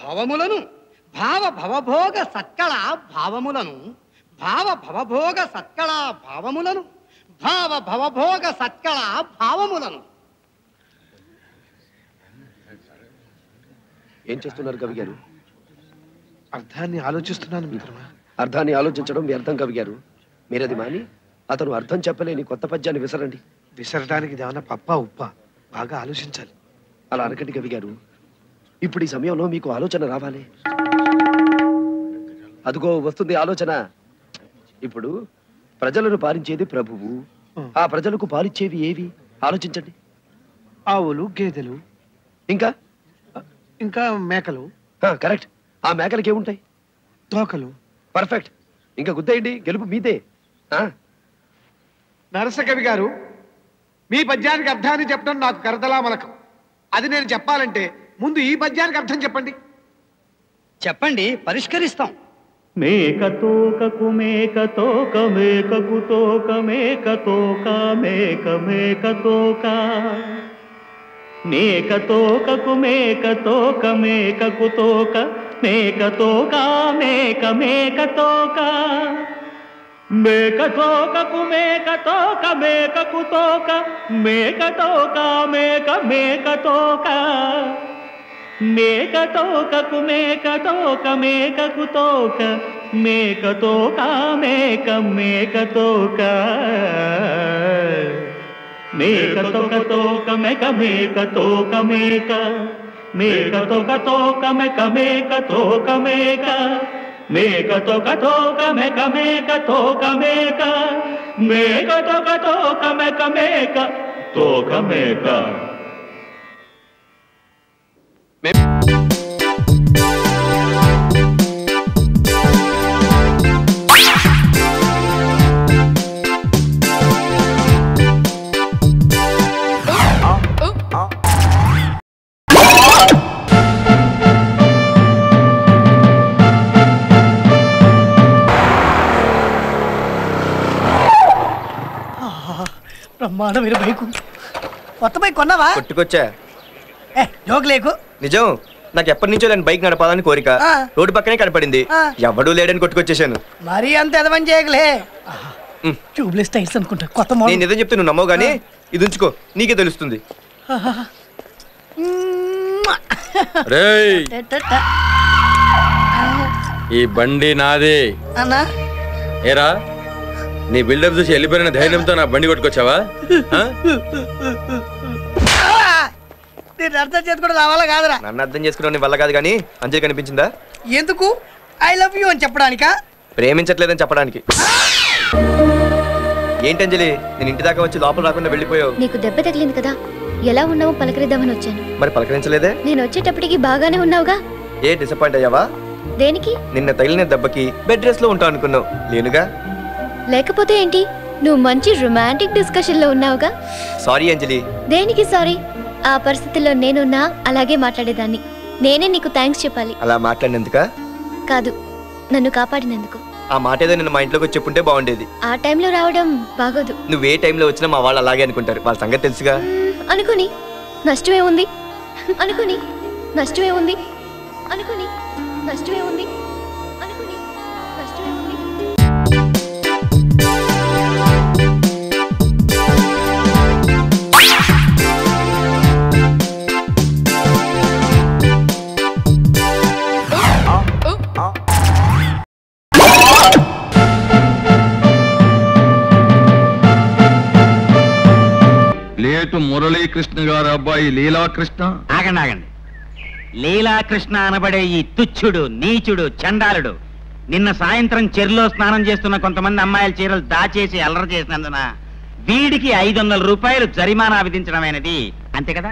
భావములను భావ భవభోగ సత్కళ భావములను భావ భవభోగ సత్కళ భావములను భావ భవభోగ సత్కళ భావములను. ఏం చేస్తున్నారు కవి గారు? అర్థాన్ని ఆలోచిస్తున్నాను మిత్రమా. అర్థాన్ని ఆలోచించడం వ్యర్థం కవి గారు. మీరది మాని అతను అర్థం చెప్పలేని కొత్త పద్యాన్ని విసరండి. విసరడానికి ఏమన్నా పప్ప ఉప్ప? బాగా ఆలోచించాలి. అలా అనకండి కవి గారు. ఇప్పుడు ఈ సమయంలో మీకు ఆలోచన రావాలి. అదిగో వస్తుంది ఆలోచన. ఇప్పుడు ప్రజలను పాలించేది ప్రభువు. ఆ ప్రజలకు పాలిచ్చేవి ఏవి ఆలోచించండి. ఆవులు, గేదెలు, ఇంకా ఇంకా మేకలు. కరెక్ట్. ఆ మేకలకి ఏముంటాయి? తోకలు. పర్ఫెక్ట్. ఇంకా గుద్దేయండి, గెలుపు మీదే. నరసకవి గారు, మీ పద్యానికి అర్థాన్ని చెప్పడం నాకు కరతలా మలకం. అది నేను చెప్పాలంటే ముందు ఈ పద్యానికి అర్థం చెప్పండి. చెప్పండి, పరిష్కరిస్తాం. మేకతోకకు మేకతోక మేకకు తోక మేకతోక మేక మేకతోక మేకతోకకు మేకతోక మేకకు తోక మేకతోక మేక మేకతోక మేకతోకకు మేకతోక మేకకు తోక మేకతోక మేక మేకతోక మేకతోకకు మేకతోక మేకకు తోక మేకతోక మేక మేకతోక మేకతోక తోక మేక మేకతోక మేక మేకతోక తోక మేక మేకతోక మేక మేకతోక తోక మేక మేకతోక మేక మేకతోక తోక మేక మేక తోక మేక. బ్రహ్మాండమైన బైకు. కొత్త బైక్ కొన్నావా? కొట్టుకొచ్చా. జోక్ లేకు. నిజం, నాకు ఎప్పటి నుంచో నేను బైక్ నడపాలని కోరిక. రోడ్డు పక్కనే కనపడింది, ఎవడూ లేడని కొట్టుకొచ్చేసాను. మరీ అంత ఎదవని చేయగలే. ట్యూబ్లెస్ టైర్స్ అనుకుంటా, కొత్త మోడల్. నేను నిజం చెప్తే నువ్వు నమ్మవు గానీ ఇది ఉంచుకో, నీకే తెలుస్తుంది. ఈ బండి నాదే అన్నా. ఏరా, నీ బిల్డప్ చూసి వెళ్ళిపోయిన ధైర్యంతో నా బండి కొట్టుకొచ్చావా? నేను అర్థం చేసుకోవడం రావాలా కాదురా? నన్ను అర్థం చేసుకోవడం నీ వల్ల కాదు కానీ అంజలి కనిపించిందా? ఎందుకు? ఐ లవ్ యూ అని చెప్పడానికా? ప్రేమించట్లేదని చెప్పడానికి. ఏంటంజలి, నేను ఇంటి దాకా వచ్చి లోపల రాకుండా వెళ్ళిపోయావు? నీకు దెబ్బ తగిలింది కదా, ఎలా ఉన్నావో పలకరిద్దామని వచ్చాను. మరి పలకరించలేదే? నేను వచ్చేటప్పటికి బాగానే ఉన్నావుగా. ఏ డిసప్పాయింట్ అయ్యావా? దేనికి? నిన్న తగిలిన దెబ్బకి బెడ్ రెస్ట్ లో ఉంటావు అనుకున్నావు, లేనుగా. లేకపోతే ఏంటి, నువ్వు మంచి రొమాంటిక్ డిస్కషన్ లో ఉన్నావుగా. సారీ అంజలి. దేనికి సారీ? ఆ పరిస్థితుల్లో నేనున్నా అలాగే మాట్లాడేదాన్ని. నేనే నీకు థ్యాంక్స్ చెప్పాలి. అలా మాట్లాడినందుక? కాదు, నన్ను కాపాడినందుకు. ఆ మాట ఏదో నిన్న మా ఇంట్లోకి వచ్చి చెప్పుంటే బాగుండేది. ఆ టైంలో రావడం బాగోదు. నువ్వు ఏ టైంలో వచ్చినా మా వాళ్ళు అలాగే అనుకుంటారు, వాళ్ళ సంగతి తెలుసుగా. అనుకుని నష్టమే ఉంది, అనుకుని నష్టమే ఉంది, అనుకుని నష్టమే ఉంది, అనుకుని నష్టమే ఉంది. లేటు మురళీకృష్ణ గారు అబ్బాయి లీలాకృష్ణ. ఆగండి ఆగండి. లీలాకృష్ణ అనబడే ఈ తుచ్చుడు, నీచుడు, చండాలుడు నిన్న సాయంత్రం చెరులో స్నానం చేస్తున్న కొంతమంది అమ్మాయిల చీరలు దాచేసి అల్లరి చేసినందున వీడికి 500 రూపాయలు జరిమానా విధించడమైనది. అంతే కదా?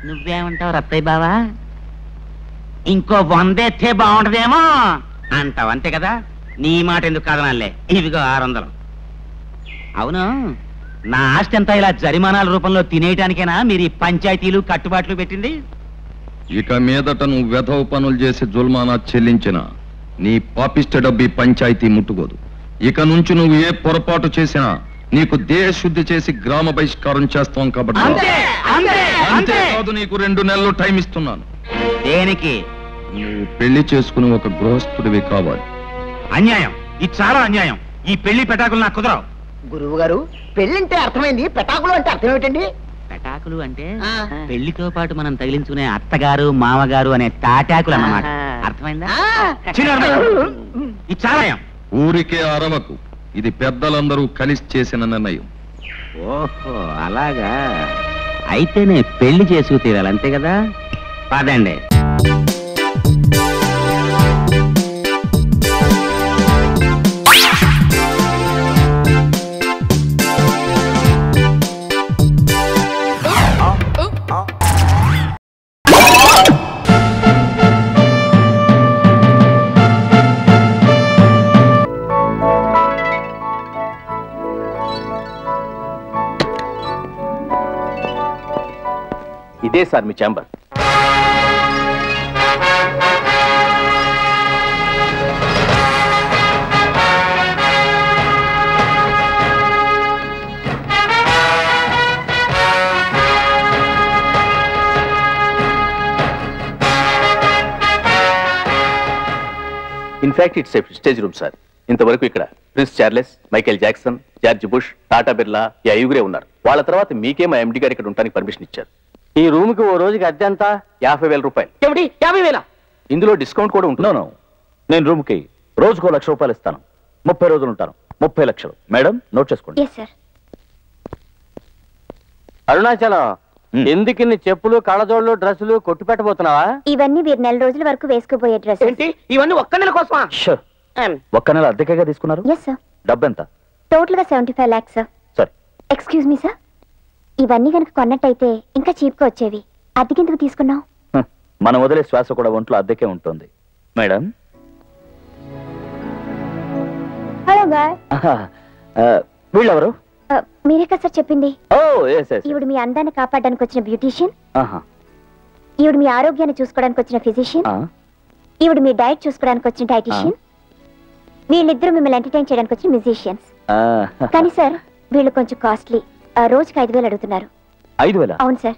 నువ్వేమంటావు రత్తయ్య బావా? ఇంకో 100 ఎత్తే బాగుంటదేమో అంటావు, అంతే కదా? నీ మాట ఎందుకు కాదనాలే. ఇదిగో 600. అవును, నా ఆస్తి అంతా ఇలా జరిమానాల రూపంలో తినేయటానికేనా మీరు ఈ పంచాయతీలు కట్టుబాట్లు పెట్టింది? ఇక మీదట నువ్వు వెధవ పనులు చేసి జుల్మానా చెల్లించిన నీ పాపిష్ట డబ్బి పంచాయతీ ముట్టుకోదు. ఇక నుంచి నువ్వు ఏ పొరపాటు చేసినా నీకు దేశశుద్ధి చేసి గ్రామ బహిష్కారం చేస్తాం కాబట్టి అంతేకాదు, నీకు 2 నెలలు టైం ఇస్తున్నాను. దేనికి? నువ్వు పెళ్లి చేసుకుని ఒక గృహస్థుడివి కావాలి. అన్యాయం, ఇది చాలా అన్యాయం. ఈ పెళ్లి పెటాకులు నాకు కుదరవు. గురువు గారు, పెళ్లింటే అర్థమైంది, పెటాకులు అంటే అర్థం ఏమిటండి? పెటాకులు అంటే పెళ్లితో పాటు మనం తగిలించుకునే అత్తగారు మామగారు అనే తాటాకులు అన్నమాట. అర్థమైందా? ఇది చాలా ఊరికే అరవకు. ఇది పెద్దలందరూ కలిసి చేసిన నిర్ణయం. ఓహో అలాగా, అయితేనే పెళ్లి చేసుకు తీరాలి, అంతే కదా? పదండి. ఇదే sir me chamber. In fact it's stage room sir. ఇంతవరకు ఇక్కడ prince Charles, Michael Jackson, George bush, Tata Birla ఈ ఐదుగురే ఉన్నారు. వాళ్ళ తర్వాత మీకే మా ఎండి గారు ఇక్కడ ఉండడానికి పర్మిషన్ ఇచ్చారు. ఈ రూమ్ కి ఓ రోజుకి అద్దె ఎంత? 50,000 రూపాయలు. 50,000? ఇందులో డిస్కౌంట్ కూడా ఉంటుంది. నేను రూమ్ కి రోజుకో ₹1,00,000 ఇస్తాను. 30 రోజులు ఉంటాను. 30 లక్షలు. మేడం నోట్ చేసుకోండి. అరుణాచలం, ఎందుకు ఇన్ని చెప్పులు, కళ్ళజోళ్ళు, డ్రెస్సులు కొట్టు పెట్టబోతున్నావా? ఇవన్నీ వీరు నెల రోజుల వరకు వేసుకోబోయే డ్రెస్. ఏంటి ఇవన్నీ ఒక్క నెల కోసమా? ఒక్క నెల అద్దెకేగా తీసుకున్నారు? డబ్బెంత? టోటల్ గా 75 lakhs సార్. సరే. ఎక్స్క్యూజ్ మీ సార్, ఇవన్నీ కనుక కొన్నట్టయితే ఇంకా చీప్ గా వచ్చేవి. అద్దెకెందుకు తీసుకున్నావు? మనం వదిలే శ్వాస కూడా ఒంట్లో అద్దెకే ఉంటుంది. Madam hello guy. వీళ్ళెవరు? మీరే కదా సార్ చెప్పింది. ఈవిడ మీ అందాన్ని కాపాడడానికి వచ్చిన బ్యూటీషియన్, ఈవిడ మీ ఆరోగ్యాన్ని చూసుకోవడానికి వచ్చిన ఫిజిషియన్, ఈవిడ మీ డైట్ చూసుకోవడానికి వచ్చిన డైటీషియన్, వీళ్ళిద్దరూ మిమ్మల్ని ఎంటర్టైన్ చేయడానికి వచ్చిన మ్యూజిషియన్స్. కానీ సార్ వీళ్ళు కొంచెం కాస్ట్లీ. రోజుకి 5,000 అడుగుతున్నారు. 5,000? అవును సార్.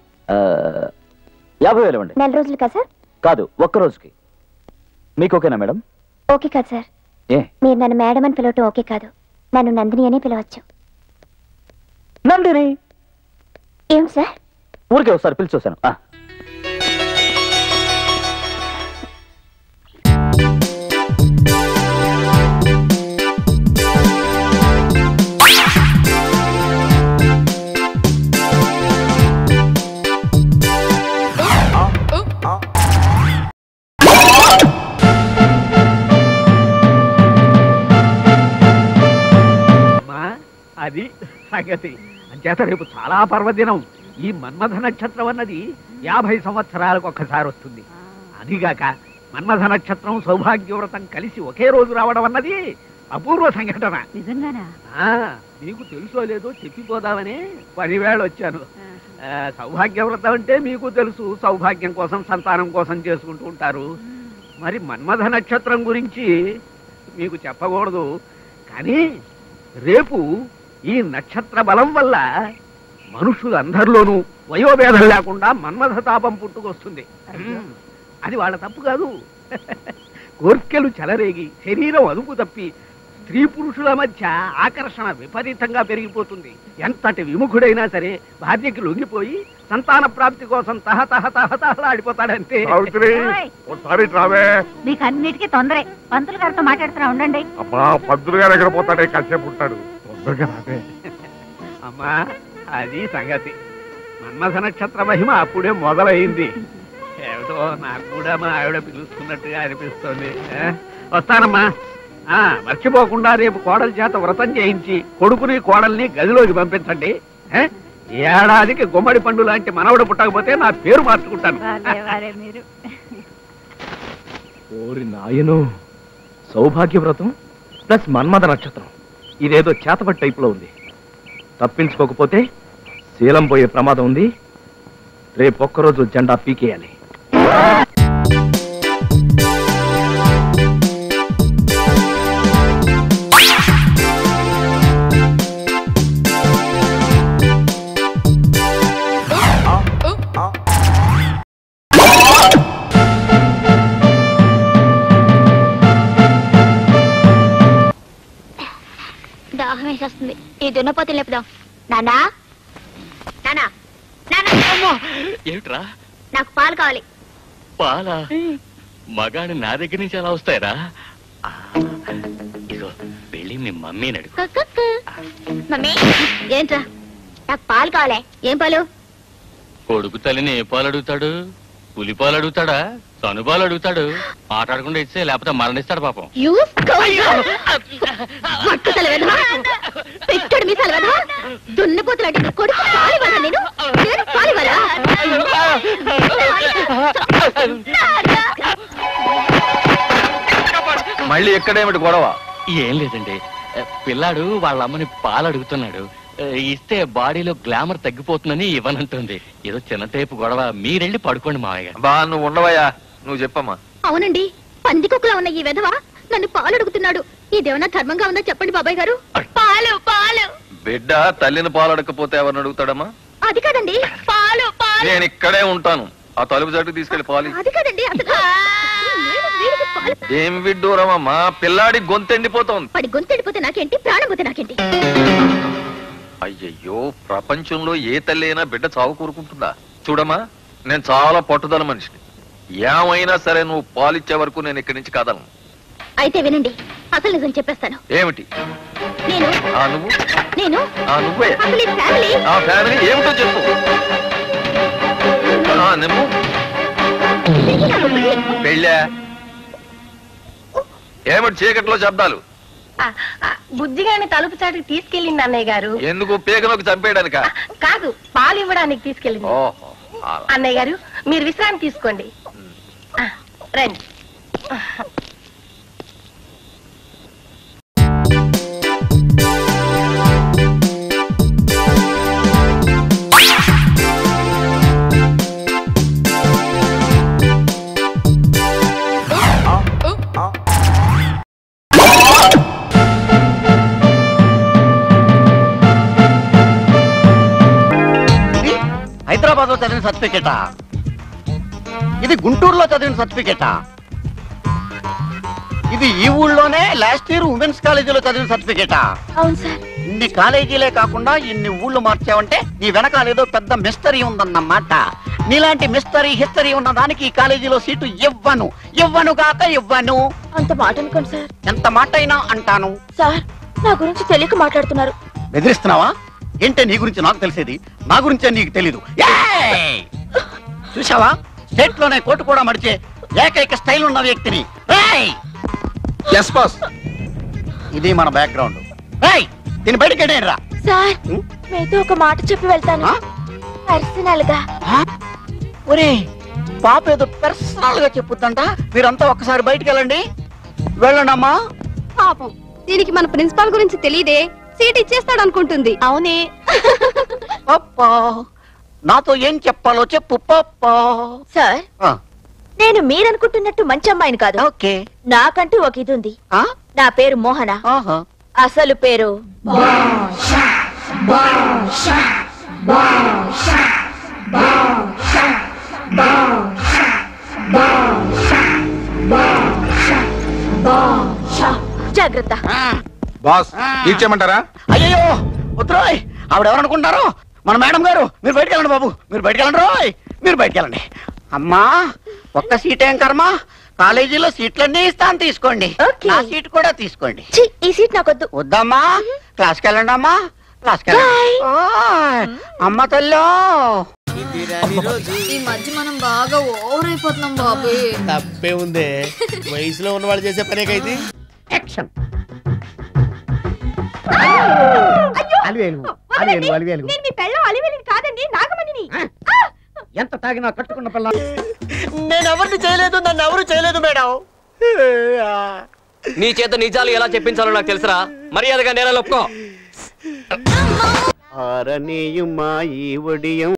50,000 ఇవ్వండి. నెల రోజులు కదా సార్? కాదు, ఒక్క రోజుకి. మీకు ఓకేనా మేడం? ఓకే కాదు సార్. మీరు నన్ను మేడం అని పిలవటం ఓకే కాదు, నన్ను నందిని అనే పిలవచ్చు. నందిని? ఏమిటి సార్? ఊరికే ఒకసారి పిలిచి చూశాను. అది సంగతి. అంచేత రేపు చాలా పర్వదినం. ఈ మన్మథ నక్షత్రం అన్నది 50 సంవత్సరాలకు ఒక్కసారి వస్తుంది. అదిగాక మన్మథ నక్షత్రం, సౌభాగ్యవ్రతం కలిసి ఒకే రోజు రావడం అన్నది అపూర్వ సంఘటన. నిజంగానా? మీకు తెలుసో లేదో చెప్పిపోదామని 10 వేళ వచ్చాను. సౌభాగ్యవ్రతం అంటే మీకు తెలుసు, సౌభాగ్యం కోసం, సంతానం కోసం చేసుకుంటూ ఉంటారు. మరి మన్మథ నక్షత్రం గురించి మీకు చెప్పకూడదు, కానీ రేపు ఈ నక్షత్ర బలం వల్ల మనుషులందరిలోనూ వయోభేదం లేకుండా మన్మథ తాపం పుట్టుకొస్తుంది. అది వాళ్ళ తప్పు కాదు. కోర్కెలు చెలరేగి శరీరం అదుపు తప్పి స్త్రీ పురుషుల మధ్య ఆకర్షణ విపరీతంగా పెరిగిపోతుంది. ఎంతటి విముఖుడైనా సరే భార్యకి లొంగిపోయి సంతాన ప్రాప్తి కోసం తహతహతహతహలాడిపోతాడంతే. మీకు అన్నిటికీ తొందరే. పంతులు గారితో మాట్లాడుతున్నా ఉండండి. అమ్మా, పంతులు గారు ఎక్కడ పోతాడే, కాసేపు ఉంటాడు. అమ్మా, అది సంగతి. మన్మథ నక్షత్ర మహిమ అప్పుడే మొదలైంది. ఏమిటో నాకు కూడా మా ఆవిడ పిలుస్తున్నట్టుగా అనిపిస్తోంది. వస్తానమ్మా. మర్చిపోకుండా రేపు కోడలి చేత వ్రతం చేయించి కొడుకుని కోడల్ని గదిలోకి పంపించండి. ఏడాదికి గుమ్మడి పండు లాంటి మనవడు పుట్టకపోతే నా పేరు మార్చుకుంటాను. ఓరి నాయను, సౌభాగ్య వ్రతం ప్లస్ మన్మథ నక్షత్రం, ఇదేదో చేతపట్టి టైపులో ఉంది. తప్పించుకోకపోతే శీలం పోయే ప్రమాదం ఉంది. రేపు ఒక్కరోజు జెండా పీకేయాలి. దున్నపోతే లేపుదాం. నానా నానా నానా ఏమిట్రా? నాకు పాలు కావాలి. పాలా? మగాడు నా దగ్గర నుంచి ఎలా వస్తాయరా? ఇదిగో వెళ్ళి మీ మమ్మీని అడుగు. మమ్మీ ఏంట్రా? నాకు పాలు కావాలి. ఏం పాలు? కొడుకు తల్లిని ఏ పాలు అడుగుతాడు? పులి పాలు అడుగుతాడా? సనుపాలు అడుగుతాడు. మాట్లాడకుండా ఇస్తే లేకపోతే మరణిస్తాడు పాపం. పెట్టాడు మీ తలవదా దున్నపోతులాంటి కొడుకు పాలివ్వాలా? నేను పాలివ్వాలా? మళ్ళీ ఎక్కడేమిటి గొడవ? ఏం లేదండి, పిల్లాడు వాళ్ళ అమ్మని పాలు అడుగుతున్నాడు. ఇస్తే బాడీలో గ్లామర్ తగ్గిపోతుందని ఇవ్వనంటుంది. ఏదో చిన్న టైపు గొడవ. మీరెళ్ళి పడుకోండి మావయ్య. బా నువ్వు ఉండవయ్యా, నువ్వు చెప్పమ్మా. అవునండి, పందికొక్కలా ఉన్న ఈ వెధవ నన్ను పాలు అడుగుతున్నాడు. ఇదేమన్నా ధర్మంగా ఉందా చెప్పండి బాబాయ్ గారు. పాలు పాలు. బిడ్డ తల్లిని పాలు అడగకపోతే ఎవరిని అడుగుతాడమ్మా? అది కాదండి, పాలు పాలు. నేను ఇక్కడే ఉంటాను. ఆ తలుపు చట్టు తీసుకెళ్లి పాలు. అది కాదండి, ఏం విడ్డూరమమ్మా, పిల్లాడి గొంతెండిపోతోంది. పడి గొంతెండిపోతే నాకేంటి, ప్రాణం పోతే నాకేంటి? అయ్యయ్యో, ప్రపంచంలో ఏ తల్లి అయినా బిడ్డ చావు కోరుకుంటుందా? చూడమ్మా, నేను చాలా పట్టుదల మనిషిని. ఏమైనా సరే నువ్వు పాలిచ్చే వరకు నేను ఇక్కడి నుంచి కదలను. అయితే వినండి, అసలు నిజం చెప్పేస్తాను. ఏమిటి? నేను నువ్వు నేను నువ్వే అసలు ఈ ఫ్యామిలీ ఆ ఫ్యామిలీ ఏమిటో చెప్పు. నువ్వు పెళ్ళా? ఏమిటి చీకట్లో శబ్దాలు? బుద్ధిగాని తలుపు చాటుకు తీసుకెళ్ళింది అన్నయ్య గారు. ఎందుకు? పేకలోకి చంపేయడానికా? కాదు, పాలు ఇవ్వడానికి తీసుకెళ్ళింది. ఓహో, అన్నయ్య గారు మీరు విశ్రాంతి తీసుకోండి. రండి. హైదరాబాద్ లో చదివిన సర్టిఫికేటా? ఇది గుంటూరులో చదివిన సర్టిఫికేటా? ఇది ఈ ఊళ్ళోనే లాస్ట్ ఇయర్ ఉమెన్స్ కాలేజీలో చదివిన సర్టిఫికేటా? అవును సార్. ఇన్ని కాలేజీలే కాకుండా ఇన్ని ఊళ్ళు మార్చావంటే నీ వెనకాల ఏదో పెద్ద మిస్టరీ ఉందన్నమాట. నీలాంటి మిస్టరీ హిస్టరీ ఉన్న దానికి ఈ కాలేజీలో సీటు ఇవ్వను కాక ఇవ్వను. అంత మాట అనుకోండి సార్. ఎంత మాట అయినా అంటాను. సార్, నా గురించి తెలియక మాట్లాడుతున్నారు. బెదిరిస్తున్నావా? ఏంటే నీ గురించి నాకు తెలిసేది, నా గురించే నీకు తెలీదు. చూసావా, స్టేట్ లోనే కోటు కూడా మడిచే ఏకైక స్టైల్ ఉన్న వ్యక్తిని. ఇది మన బ్యాక్గ్రౌండ్. దీని బయటకి రా. సార్, మీతో ఒక మాట చెప్పి వెళ్తాను. పర్సనల్ గా. ఒరే పాప ఏదో పర్సనల్ గా చెప్పుద్దంట. మీరంతా ఒక్కసారి బయటికి వెళ్ళండి. వెళ్ళండమ్మా. పాపం, దీనికి మన ప్రిన్సిపాల్ గురించి తెలియదే, సీట్ ఇచ్చేస్తాడు అనుకుంటుంది. అవునే. పప్పా, నాతో ఏం చెప్పాలో చెప్పు పప్పా. సార్, నేను మీరనుకుంటున్నట్టు మంచి అమ్మాయిని కాదు. ఓకే. నాకంటూ ఒక ఇది ఉంది. నా పేరు మోహన. అసలు పేరు జాగ్రత్త. బాస్ తీర్చేయమంటారా? అయ్యో వద్దురోయ్, ఆవిడ ఎవరనుకుంటారు? మన మేడం గారు. మీరు బయటకు వెళ్ళండి బాబు, మీరు బయటకు వెళ్ళండి రోయ్, మీరు బయటకు వెళ్ళండి. అమ్మా, ఒక్క సీట్ ఏం కర్మ, కాలేజీలో సీట్లన్నీ ఇస్తాను, తీసుకోండి. నా సీట్ కూడా తీసుకోండి. ఈ సీట్ నాకొద్దు. వద్దమ్మా, క్లాస్కి వెళ్ళండి అమ్మా, క్లాస్కి వెళ్ళండి. అమ్మ తల్లో, ఈ మధ్య మనం బాగా ఓవర్ అయిపోతున్నాం బాబు. తప్పే ఉందే, వయసులో ఉన్న వాళ్ళు చేసే పనేకైతే. యాక్షన్. కాదండి, నాగమణిని. ఎంత తాగినా కట్టుకున్న పిల్ల. నేను ఎవరిని చేయలేదు, నన్ను ఎవరు చేయలేదు మేడం. నీ చేత నిజాలు ఎలా చెప్పించాలో నాకు తెలుసురా. మర్యాదగా నేల ఒప్పుకో. ఆరనీయుమా ఈ ఒడియం